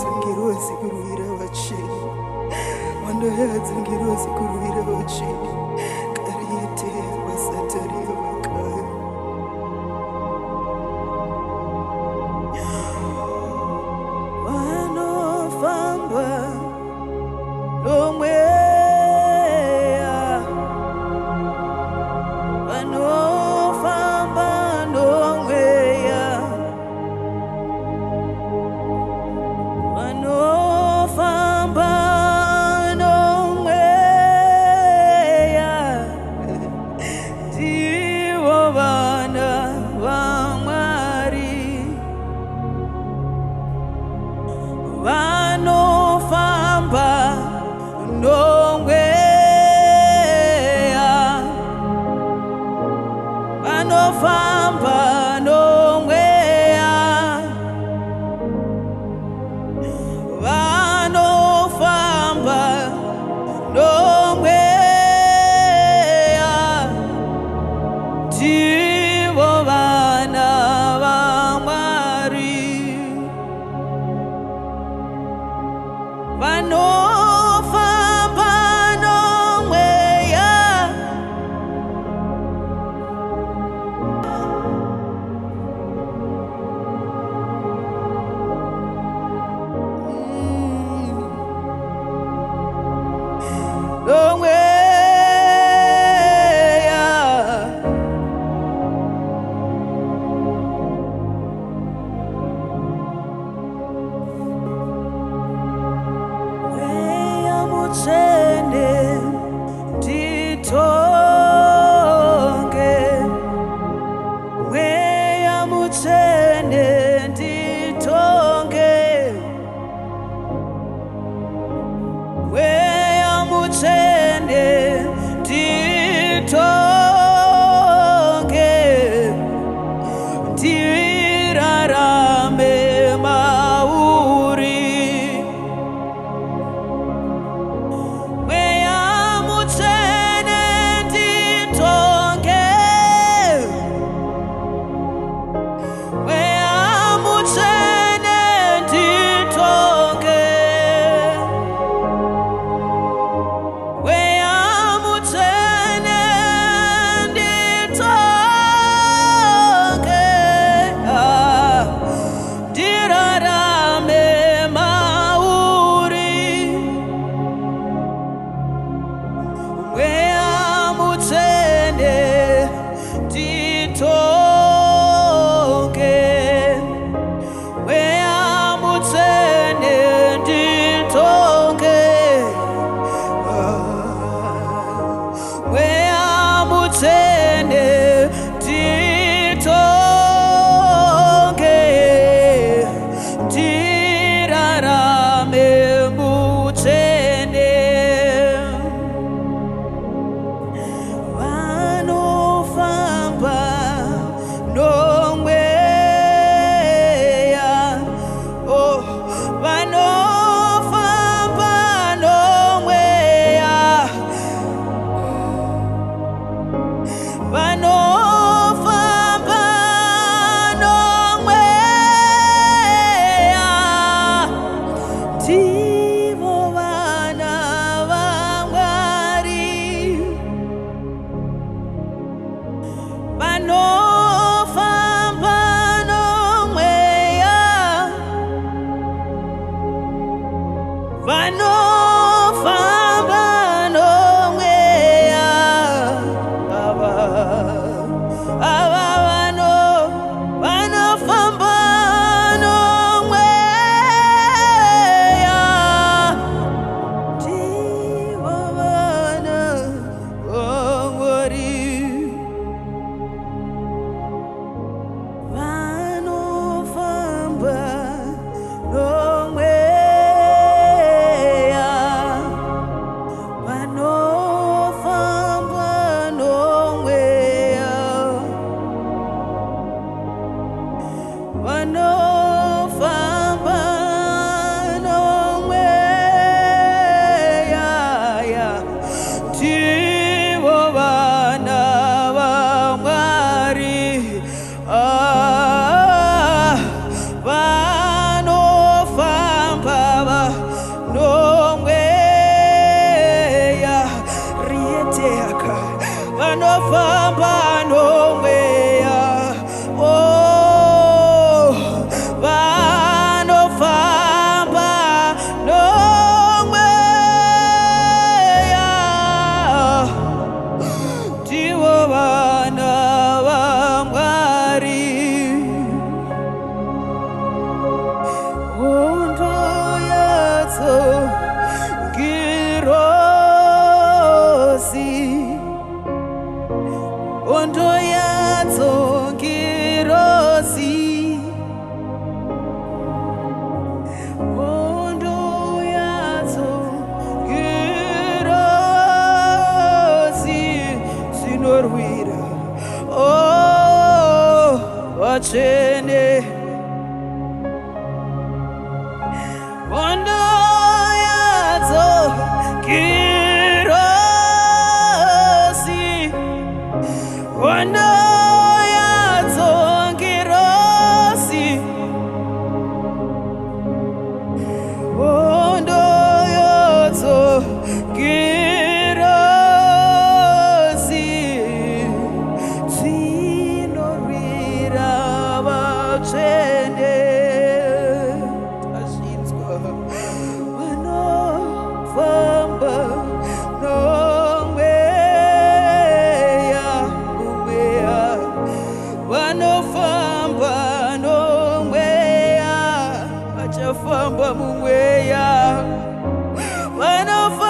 yadzungirozi kurwira vacheni, hondo yadzungirozi kurwira vacheni, kariite vasatari vakaya. Vanofamba nomweya, vanofamba nomweya, vanofamba nomweya, ndivo vana vaMwari. Vanofamba nomweya, vanofamba nomweya, vanofamba nomweya, ndivo vana vaMwari. Vanofamba nomweya, nomweya, mweya mutsvene nditonge, mweya mutsvene nditonge, mweya mutsvene nditonge, ndirarame mauri. Mweya mutsvene nditonge, mweya mutsvene nditonge, mweya mutsvene nditonge, ndirarame mauri. Mweya mutsvene nditonge, mweya mutsvene nditonge, mweya mutsvene nditonge, ndirarame mutsvene. Vanofamba nomweya, oh, vanofamba nomweya, vanofamba nomweya, ndivo vana vaMwari. Vanofamba nomweya, vanofamba nomweya, ava vanofamba nomweya, ndivo vana vaMwari. Vanofamba nomweya, vatsvene hondo yadzo kirosi hondo yadzo kirosi hondo yadzo kirosi dzinorwira vatsvene tazvinzwa vanofamba nomweya mumweya vanofamba nomweya vachafamba mumweya vanofamba